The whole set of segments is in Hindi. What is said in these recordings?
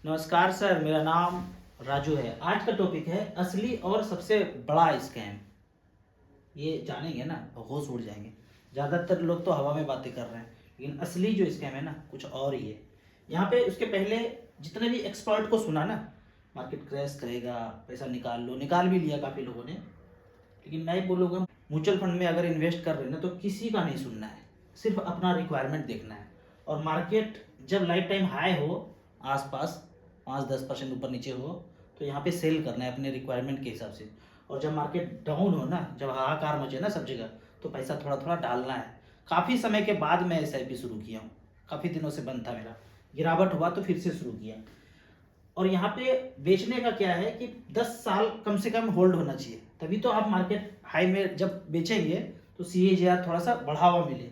नमस्कार सर, मेरा नाम राजू है। आज का टॉपिक है असली और सबसे बड़ा स्कैम। ये जानेंगे ना तो होश उड़ जाएंगे। ज़्यादातर लोग तो हवा में बातें कर रहे हैं, लेकिन असली जो स्कैम है ना कुछ और ही है। यहाँ पे उसके पहले जितने भी एक्सपर्ट को सुना ना, मार्केट क्रैश करेगा, पैसा निकाल लो, निकाल भी लिया काफ़ी लोगों ने। लेकिन मैं बोलूँगा म्यूचुअल फंड में अगर इन्वेस्ट कर रहे हैं ना तो किसी का नहीं सुनना है, सिर्फ अपना रिक्वायरमेंट देखना है। और मार्केट जब लाइफ टाइम हाई हो, आसपास 5-10% ऊपर नीचे हो, तो यहाँ पे सेल करना है अपने रिक्वायरमेंट के हिसाब से। और जब मार्केट डाउन हो ना, जब हाहाकार मचे ना सब जगह, तो पैसा थोड़ा थोड़ा डालना है। काफ़ी समय के बाद मैं SIP शुरू किया हूँ, काफ़ी दिनों से बंद था मेरा, गिरावट हुआ तो फिर से शुरू किया। और यहाँ पे बेचने का क्या है कि 10 साल कम से कम होल्ड होना चाहिए, तभी तो आप मार्केट हाई में जब बेचेंगे तो CAGR थोड़ा सा बढ़ावा मिले।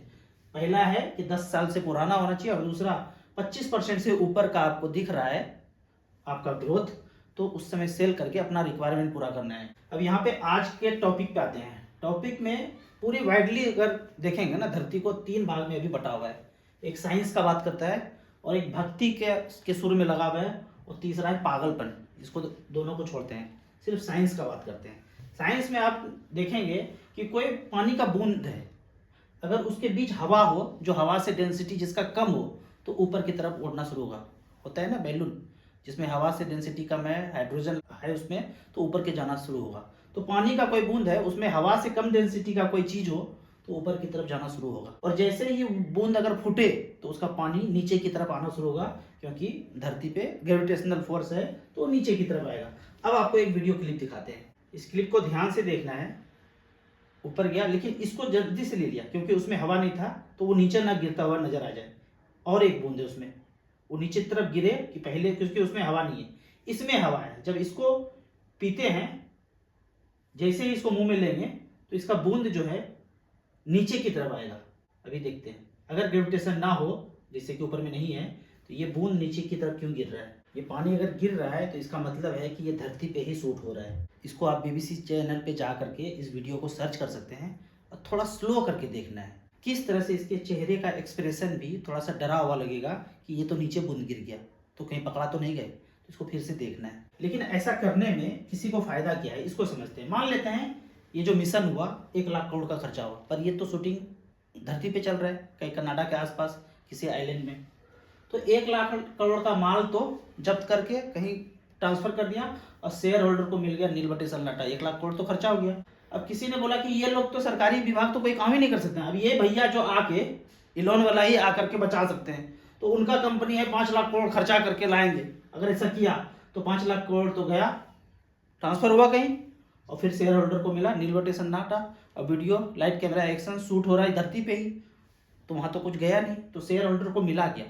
पहला है कि 10 साल से पुराना होना चाहिए, और दूसरा 25% से ऊपर का आपको दिख रहा है आपका ग्रोथ, तो उस समय सेल करके अपना रिक्वायरमेंट पूरा करना है। अब यहाँ पे आज के टॉपिक पे आते हैं। टॉपिक में पूरी वाइडली अगर देखेंगे ना, धरती को 3 भाग में अभी बटा हुआ है। एक साइंस का बात करता है, और एक भक्ति के सुर में लगा हुआ है, और तीसरा है पागलपन। इसको दोनों को छोड़ते हैं, सिर्फ साइंस का बात करते हैं। साइंस में आप देखेंगे कि कोई पानी का बूंद है, अगर उसके बीच हवा हो, जो हवा से डेंसिटी जिसका कम हो, तो ऊपर की तरफ उड़ना शुरू होता है ना बैलून, जिसमें हवा से डेंसिटी कम है, हाइड्रोजन है उसमें, तो ऊपर के जाना शुरू होगा। तो पानी का कोई बूंद है, उसमें हवा से कम डेंसिटी का कोई चीज हो, तो ऊपर की तरफ जाना शुरू होगा। और जैसे ही बूंद अगर फूटे तो उसका पानी नीचे की तरफ आना शुरू होगा, क्योंकि धरती पे ग्रेविटेशनल फोर्स है, तो नीचे की तरफ आएगा। अब आपको एक वीडियो क्लिप दिखाते हैं, इस क्लिप को ध्यान से देखना है। ऊपर गया, लेकिन इसको जल्दी से ले लिया क्योंकि उसमें हवा नहीं था, तो वो नीचे ना गिरता हुआ नजर आ जाए। और एक बूंद है उसमें, वो नीचे की तरफ गिरे कि पहले, क्योंकि उसमें हवा नहीं है, इसमें हवा है। जब इसको पीते हैं, जैसे ही इसको मुंह में लेंगे, तो इसका बूंद जो है नीचे की तरफ आएगा। अभी देखते हैं, अगर ग्रेविटेशन ना हो, जैसे कि ऊपर में नहीं है, तो ये बूंद नीचे की तरफ क्यों गिर रहा है। ये पानी अगर गिर रहा है तो इसका मतलब है कि ये धरती पे ही शूट हो रहा है। इसको आप BBC चैनल पे जा करके इस वीडियो को सर्च कर सकते हैं, और थोड़ा स्लो करके देखना है। किस तरह से इसके चेहरे का एक्सप्रेशन भी थोड़ा सा डरा हुआ लगेगा कि ये तो नीचे बूंद गिर गया, तो कहीं पकड़ा तो नहीं गए, तो इसको फिर से देखना है। लेकिन ऐसा करने में किसी को फायदा क्या है, इसको समझते हैं। मान लेते हैं ये जो मिशन हुआ 1 लाख करोड़ का खर्चा हुआ, पर ये तो शूटिंग धरती पे चल रहा है, कहीं कनाडा के आसपास किसी आइलैंड में। तो 1 लाख करोड़ का माल तो जब्त करके कहीं ट्रांसफर कर दिया, और शेयर होल्डर को मिल गया नील बटे सन्नाटा, 1 लाख करोड़ तो खर्चा हो गया। अब किसी ने बोला कि ये लोग तो सरकारी विभाग तो कोई काम ही नहीं कर सकते हैं। अब ये भैया जो आके इलोन वाला ही आकर के बचा सकते हैं, तो उनका कंपनी है 5 लाख करोड़ खर्चा करके लाएंगे। अगर ऐसा किया तो 5 लाख करोड़ तो गया, ट्रांसफर हुआ कहीं, और फिर शेयर होल्डर को मिला नील बटे सन्नाटा। और video light camera action shoot हो रहा है धरती पे ही, तो वहां तो कुछ गया नहीं, तो शेयर होल्डर को मिला क्या।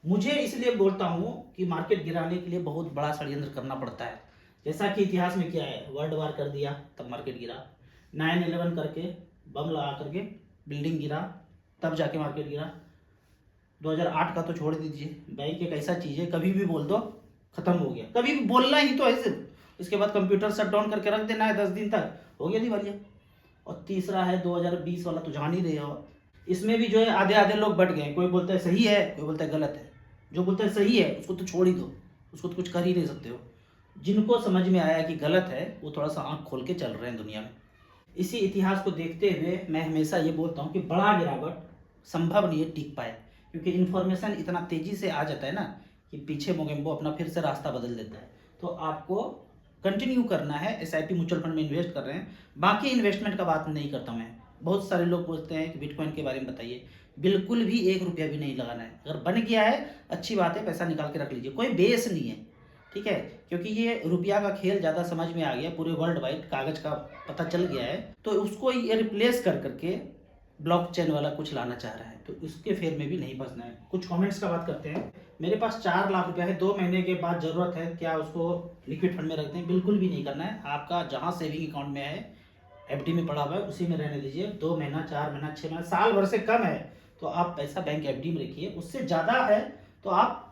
मुझे इसलिए बोलता हूँ कि मार्केट गिराने के लिए बहुत बड़ा षड्यंत्र करना पड़ता है। जैसा कि इतिहास में क्या है, वर्ल्ड वार कर दिया तब मार्केट गिरा, 9/11 करके बम लगा करके बिल्डिंग गिरा, तब जाके मार्केट गिरा। 2008 का तो छोड़ दीजिए, बैंक एक ऐसा चीज़ है, कभी भी बोल दो खत्म हो गया, कभी भी बोलना ही तो है सिर्फ, इसके बाद कंप्यूटर शट डाउन करके रख देना है 10 दिन तक, हो गया दिवालिया। और तीसरा है 2020 वाला, तो जान ही रहे हो, इसमें भी जो है आधे आधे लोग बट गए, कोई बोलता है सही है, कोई बोलता है गलत है। जो बोलता है सही है उसको तो छोड़ ही दो, उसको तो कुछ कर ही नहीं सकते हो। जिनको समझ में आया कि गलत है, वो थोड़ा सा आंख खोल के चल रहे हैं दुनिया में। इसी इतिहास को देखते हुए मैं हमेशा ये बोलता हूँ कि बड़ा गिरावट संभव नहीं है टिक पाए, क्योंकि इन्फॉर्मेशन इतना तेजी से आ जाता है ना कि पीछे मोगेम्बो अपना फिर से रास्ता बदल देता है। तो आपको कंटिन्यू करना है। SIP म्यूचुअल फंड में इन्वेस्ट कर रहे हैं, बाकी इन्वेस्टमेंट का बात नहीं करता मैं। बहुत सारे लोग पूछते हैं कि बिटकॉइन के बारे में बताइए, बिल्कुल भी 1 रुपया भी नहीं लगाना है। अगर बन गया है अच्छी बात है, पैसा निकाल के रख लीजिए, कोई बेस नहीं है, ठीक है। क्योंकि ये रुपया का खेल ज़्यादा समझ में आ गया, पूरे वर्ल्ड वाइड कागज का पता चल गया है, तो उसको ये रिप्लेस कर करके ब्लॉकचेन वाला कुछ लाना चाह रहा है, तो उसके फेर में भी नहीं फंसना है। कुछ कमेंट्स का बात करते हैं। मेरे पास 4 लाख रुपया है, 2 महीने के बाद ज़रूरत है, क्या उसको लिक्विड फंड में रखते हैं? बिल्कुल भी नहीं करना है। आपका जहाँ सेविंग अकाउंट में है, FD में पड़ा हुआ है, उसी में रहने दीजिए। 2 महीना, 4 महीना, 6 महीना, साल भर से कम है तो आप पैसा बैंक FD में रखिए। उससे ज़्यादा है तो आप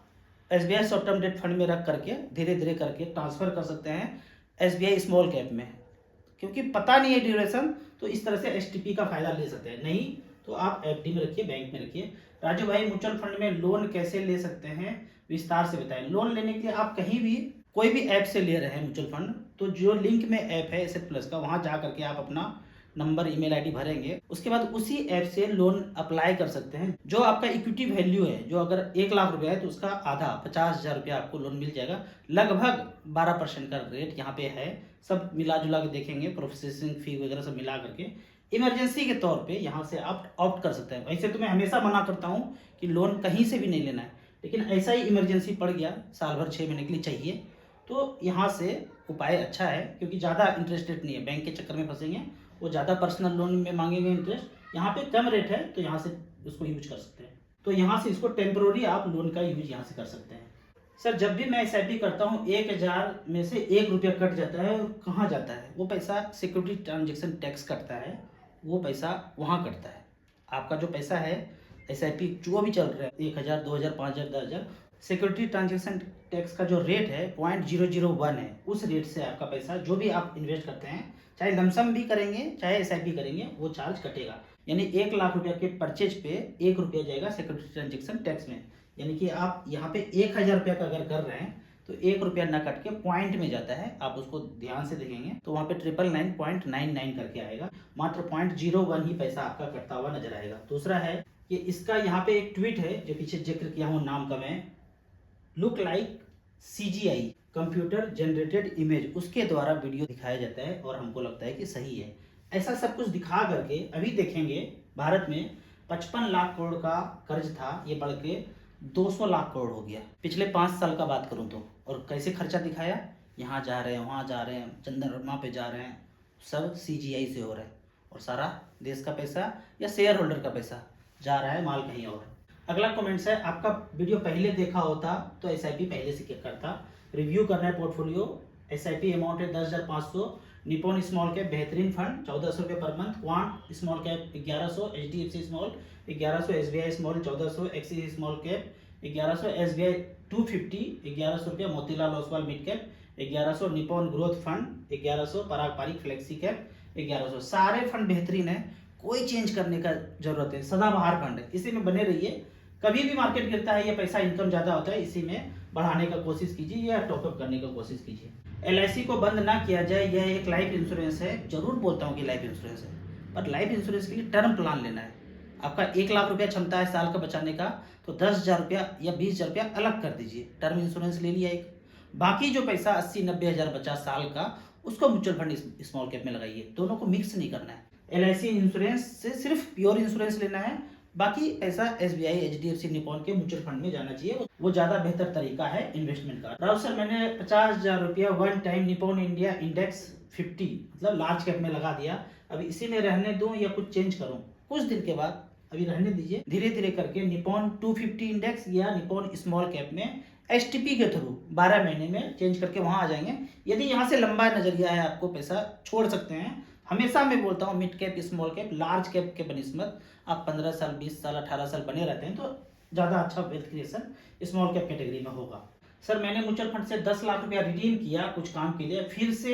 SBI short term debt fund में रख करके धीरे धीरे करके ट्रांसफ़र कर सकते हैं SBI स्मॉल कैप में, क्योंकि पता नहीं है ड्यूरेशन, तो इस तरह से STP का फायदा ले सकते हैं। नहीं तो आप FD में रखिए, बैंक में रखिए। राजू भाई, म्यूचुअल फंड में लोन कैसे ले सकते हैं? विस्तार से बताएं। लोन लेने के लिए आप कहीं भी कोई भी ऐप से ले रहे हैं म्यूचुअल फंड, तो जो लिंक में ऐप है एसेट प्लस का, वहाँ जा करके आप अपना नंबर ईमेल आईडी भरेंगे, उसके बाद उसी ऐप से लोन अप्लाई कर सकते हैं। जो आपका इक्विटी वैल्यू है, जो अगर 1 लाख रुपया है तो उसका आधा 50,000 रुपया आपको लोन मिल जाएगा। लगभग 12% का रेट यहाँ पे है। सब मिला जुला के देखेंगे, प्रोसेसिंग फी वगैरह सब मिला करके इमरजेंसी के तौर पे यहाँ से आप ऑप्ट कर सकते हैं। वैसे तो मैं हमेशा मना करता हूँ कि लोन कहीं से भी नहीं लेना है, लेकिन ऐसा ही इमरजेंसी पड़ गया, साल भर 6 महीने के लिए चाहिए, तो यहाँ से उपाय अच्छा है, क्योंकि ज़्यादा इंटरेस्ट रेट नहीं है। बैंक के चक्कर में फंसेंगे, वो ज़्यादा पर्सनल लोन में मांगेंगे इंटरेस्ट, यहाँ पे कम रेट है, तो यहाँ से उसको यूज कर सकते हैं। तो यहाँ से इसको टेम्प्रोरी आप लोन का यूज यहाँ से कर सकते हैं। सर, जब भी मैं SIP करता हूँ 1,000 में से 1 रुपया कट जाता है, और कहाँ जाता है वो पैसा? सिक्योरिटी ट्रांजेक्शन टैक्स कटता है, वो पैसा वहाँ कटता है। आपका जो पैसा है SIP जो भी चल रहा है 1,000, 2,000, 5,000, 10,000, सिक्योरिटी ट्रांजेक्शन टैक्स का जो रेट है 0.001 है, उस रेट से आपका पैसा जो भी आप इन्वेस्ट करते हैं, चाहे लमसम भी करेंगे चाहे SIP करेंगे, वो चार्ज कटेगा। यानी 1 लाख रुपया के परचेज पे 1 रुपया जाएगा सिक्योरिटी ट्रांजेक्शन टैक्स में। यानी कि आप यहाँ पे 1,000 रुपया का अगर कर रहे हैं तो 1 रुपया न कट के पॉइंट में जाता है। आप उसको ध्यान से देखेंगे तो वहाँ पे 999.99 करके आएगा, मात्र 0.01 ही पैसा आपका कटता हुआ नजर आएगा। दूसरा है कि इसका यहाँ पे एक ट्वीट है जो पीछे जिक्र किया हूँ नाम का मैं, look like CGI computer generated image, उसके द्वारा वीडियो दिखाया जाता है और हमको लगता है कि सही है। ऐसा सब कुछ दिखा करके अभी देखेंगे भारत में 55 लाख करोड़ का कर्ज था, ये बढ़ के 200 लाख करोड़ हो गया पिछले 5 साल का बात करूं तो। और कैसे खर्चा दिखाया, यहाँ जा रहे हैं, वहाँ जा रहे हैं, चंद्रमा पे जा रहे हैं, सब CGI से हो रहा है। और सारा देश का पैसा या शेयर होल्डर का पैसा जा रहा है माल कहीं और। अगला कमेंट्स है, आपका वीडियो पहले देखा होता तो SIP पहले से क्या करता। रिव्यू करना है पोर्टफोलियो, SIP अमाउंट है 10,500, निपॉन स्मॉल कैप बेहतरीन फंड 1,400 रुपये per month, quant small cap 1,100, HDFC small 1,100, SBI small 1,400, axis small cap 1,100, SBI 250 1,100 रुपया, Motilal Oswal mid cap 1,100, Nippon growth fund 1,100, पराग पारिक फ्लेक्सी कैप 1,100। सारे फंड बेहतरीन है, कोई चेंज करने का जरूरत है, सदाबहार फंड है, इसी में बने रहिए। कभी भी मार्केट गिरता है या पैसा इनकम ज़्यादा होता है, इसी में बढ़ाने का कोशिश कीजिए या टॉपअप करने का कोशिश कीजिए। LIC को बंद ना किया जाए, यह एक लाइफ इंश्योरेंस है। जरूर बोलता हूँ कि लाइफ इंश्योरेंस है, पर लाइफ इंश्योरेंस के लिए टर्म प्लान लेना है। आपका 1 लाख रुपया क्षमता है साल का बचाने का, तो 10,000 रुपया या 20,000 रुपया अलग कर दीजिए, टर्म इंश्योरेंस ले लिया एक। बाकी जो पैसा 80-90 हज़ार बचा साल का, उसको म्यूचुअल फंड स्मॉल कैप में लगाइए। दोनों को मिक्स नहीं करना है। LIC इंश्योरेंस से सिर्फ प्योर इंश्योरेंस लेना है, बाकी पैसा SBI HDFC निपॉन के म्यूचुअल फंड में जाना चाहिए, वो ज़्यादा बेहतर तरीका है इन्वेस्टमेंट का। राहुल सर, मैंने 50,000 रुपया one time Nippon India index 50 मतलब लार्ज कैप में लगा दिया, अभी इसी में रहने दूं या कुछ चेंज करूं? कुछ दिन के बाद, अभी रहने दीजिए, धीरे धीरे करके निपॉन 250 इंडेक्स या निपॉन स्मॉल कैप में STP के थ्रू 12 महीने में चेंज करके वहां आ जाएंगे। यदि यहाँ से लंबा नजरिया है, आपको पैसा छोड़ सकते हैं। हमेशा मैं बोलता हूँ mid cap small cap large cap के बनिस्बत आप 15 साल 20 साल 18 साल बने रहते हैं तो ज़्यादा अच्छा wealth creation small cap category में होगा। सर, मैंने म्यूचुअल फंड से 10 लाख रुपया रिडीम किया कुछ काम के लिए, फिर से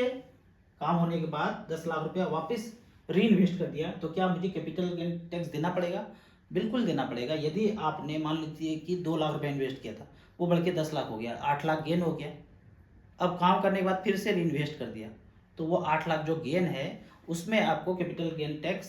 काम होने के बाद 10 लाख रुपया वापस री इन्वेस्ट कर दिया, तो क्या मुझे कैपिटल गेन टैक्स देना पड़ेगा? बिल्कुल देना पड़ेगा। यदि आपने मान लीजिए कि 2 लाख रुपया इन्वेस्ट किया था, वो बढ़ के 10 लाख हो गया, 8 लाख गेन हो गया। अब काम करने के बाद फिर से री इन्वेस्ट कर दिया, तो वो 8 लाख जो गेन है उसमें आपको कैपिटल गेन टैक्स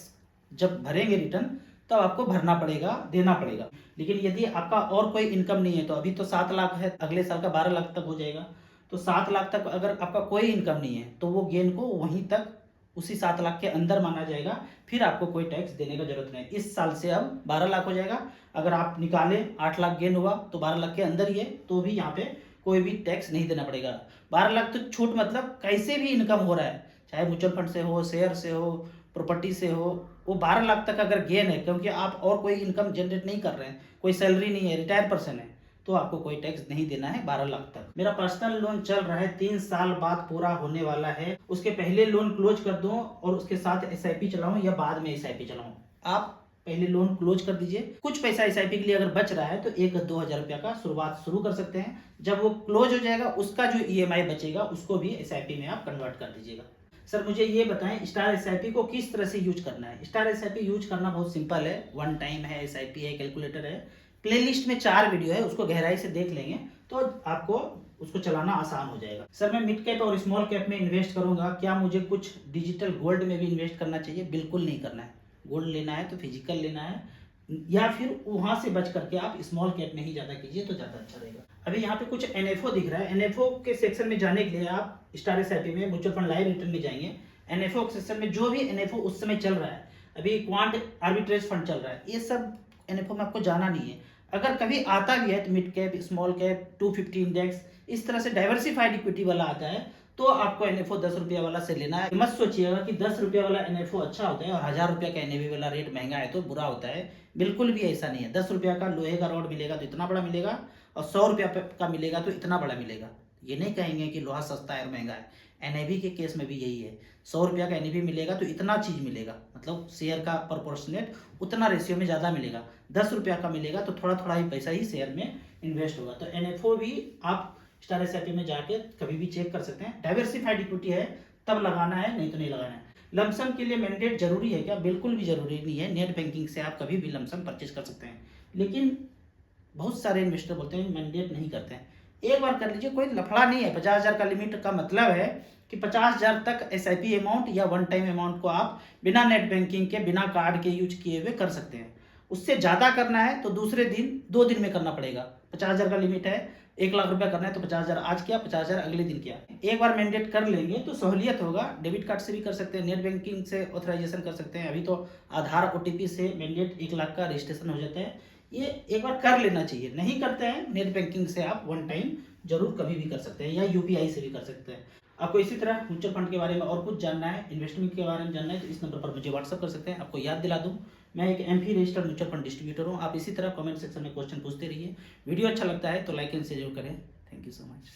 जब भरेंगे रिटर्न, तब आपको भरना पड़ेगा, देना पड़ेगा। लेकिन यदि आपका और कोई इनकम नहीं है, तो अभी तो 7 लाख है, अगले साल का 12 लाख तक हो जाएगा, तो 7 लाख तक अगर आपका कोई इनकम नहीं है तो वो गेन को वहीं तक उसी 7 लाख के अंदर माना जाएगा, फिर आपको कोई टैक्स देने का जरूरत नहीं। इस साल से अब 12 लाख हो जाएगा। अगर आप निकाले 8 लाख गेन हुआ तो 12 लाख के अंदर ही है, तो भी यहाँ पे कोई भी टैक्स नहीं देना पड़ेगा। 12 लाख तो छूट मतलब कैसे भी इनकम हो रहा है, चाहे म्यूचुअल फंड से हो, शेयर से हो, प्रॉपर्टी से हो, वो 12 लाख तक अगर गेन है, क्योंकि आप और कोई इनकम जनरेट नहीं कर रहे हैं, कोई सैलरी नहीं है, रिटायर पर्सन है, तो आपको कोई टैक्स नहीं देना है 12 लाख तक। मेरा पर्सनल लोन चल रहा है, 3 साल बाद पूरा होने वाला है, उसके पहले लोन क्लोज कर दूं और उसके साथ SIP चलाऊं या बाद में SIP चलाऊं? आप पहले लोन क्लोज कर दीजिए। कुछ पैसा SIP के लिए अगर बच रहा है तो 1-2 हज़ार रुपया का शुरुआत शुरू कर सकते हैं। जब वो क्लोज हो जाएगा, उसका जो EMI बचेगा उसको भी SIP में आप कन्वर्ट कर दीजिएगा। सर, मुझे ये बताएं स्टार SIP को किस तरह से यूज करना है? स्टार SIP यूज करना बहुत सिंपल है, वन टाइम है, SIP है, कैलकुलेटर है। प्लेलिस्ट में 4 वीडियो है, उसको गहराई से देख लेंगे तो आपको उसको चलाना आसान हो जाएगा। सर मैं मिड कैप और स्मॉल कैप में इन्वेस्ट करूंगा, क्या मुझे कुछ डिजिटल गोल्ड में भी इन्वेस्ट करना चाहिए? बिल्कुल नहीं करना है। गोल्ड लेना है तो फिजिकल लेना है, या फिर वहां से बच करके आप स्मॉल कैप में ही ज्यादा कीजिए तो ज्यादा अच्छा रहेगा। अभी यहाँ पे कुछ एनएफओ दिख रहा है, एनएफओ के सेक्शन में जाने के लिए आप स्टार एसआईपी में म्यूचुअल फंड लाइव रिटर्न में जाएंगे। एनएफओ के सेक्शन में जो भी एनएफओ उस समय चल रहा है, अभी क्वांट आर्बिट्रेज फंड चल रहा है, ये सब एनएफओ में आपको जाना नहीं है। अगर कभी आता भी है तो mid cap, small cap, 250 index, इस तरह से डाइवर्सिफाइड इक्विटी वाला आता है तो आपको एनएफओ 10 रुपया वाला से लेना है। मत सोचिएगा कि 10 रुपया वाला एनएफओ अच्छा होता है और 1000 रुपया का एनएवी वाला रेट महंगा है तो बुरा होता है। बिल्कुल भी ऐसा नहीं है। 10 रुपया का लोहे का रॉड मिलेगा तो इतना बड़ा मिलेगा, और 100 रुपया का मिलेगा तो इतना बड़ा मिलेगा। ये नहीं कहेंगे कि लोहा सस्ता है और महंगा है। एनएवी के केस में भी यही है, 100 रुपया का एनएवी मिलेगा तो इतना चीज मिलेगा, मतलब शेयर का प्रोपोर्शनेट उतना रेशियो में ज्यादा मिलेगा। 10 रुपया का मिलेगा तो थोड़ा थोड़ा ही पैसा ही शेयर में इन्वेस्ट होगा। तो एनएफओ भी आप स्टार एसआईपी में जाके कभी भी चेक कर सकते हैं। डाइवर्सिफाइड इक्विटी है तब लगाना है, नहीं तो नहीं लगाना है। लमसम के लिए मैंडेट जरूरी है क्या? बिल्कुल भी जरूरी नहीं है। नेट बैंकिंग से आप कभी भी लमसम परचेज कर सकते हैं, लेकिन बहुत सारे इन्वेस्टर बोलते हैं मैंडेट नहीं करते हैं। एक बार कर लीजिए, कोई लफड़ा नहीं है। 50,000 का लिमिट का मतलब है कि 50,000 तक एसआईपी अमाउंट या वन टाइम अमाउंट को आप बिना नेट बैंकिंग के, बिना कार्ड के यूज किए हुए कर सकते हैं। उससे ज्यादा करना है तो दूसरे दिन, 2 दिन में करना पड़ेगा। 50,000 का लिमिट है, 1 लाख रुपया करना है तो 50,000 आज किया, 50,000 अगले दिन किया। एक बार मैंडेट कर लेंगे तो सहूलियत होगा। डेबिट कार्ड से भी कर सकते हैं, नेट बैंकिंग से ऑथराइजेशन कर सकते हैं। अभी तो आधार ओटीपी से मैंडेट 1 लाख का रजिस्ट्रेशन हो जाता है। ये एक बार कर लेना चाहिए। नहीं करते हैं, नेट बैंकिंग से आप वन टाइम जरूर कभी भी कर सकते हैं, या यूपीआई से भी कर सकते हैं। आपको इसी तरह म्यूचुअल फंड के बारे में और कुछ जानना है, इन्वेस्टमेंट के बारे में जानना है तो इस नंबर पर मुझे व्हाट्सअप कर सकते हैं। आपको याद दिला दूं, मैं एक MP registered mutual fund distributor हूं। आप इसी तरह कमेंट सेक्शन में क्वेश्चन पूछते रहिए। वीडियो अच्छा लगता है तो लाइक एंड शेयर जरूर करें। Thank you so much.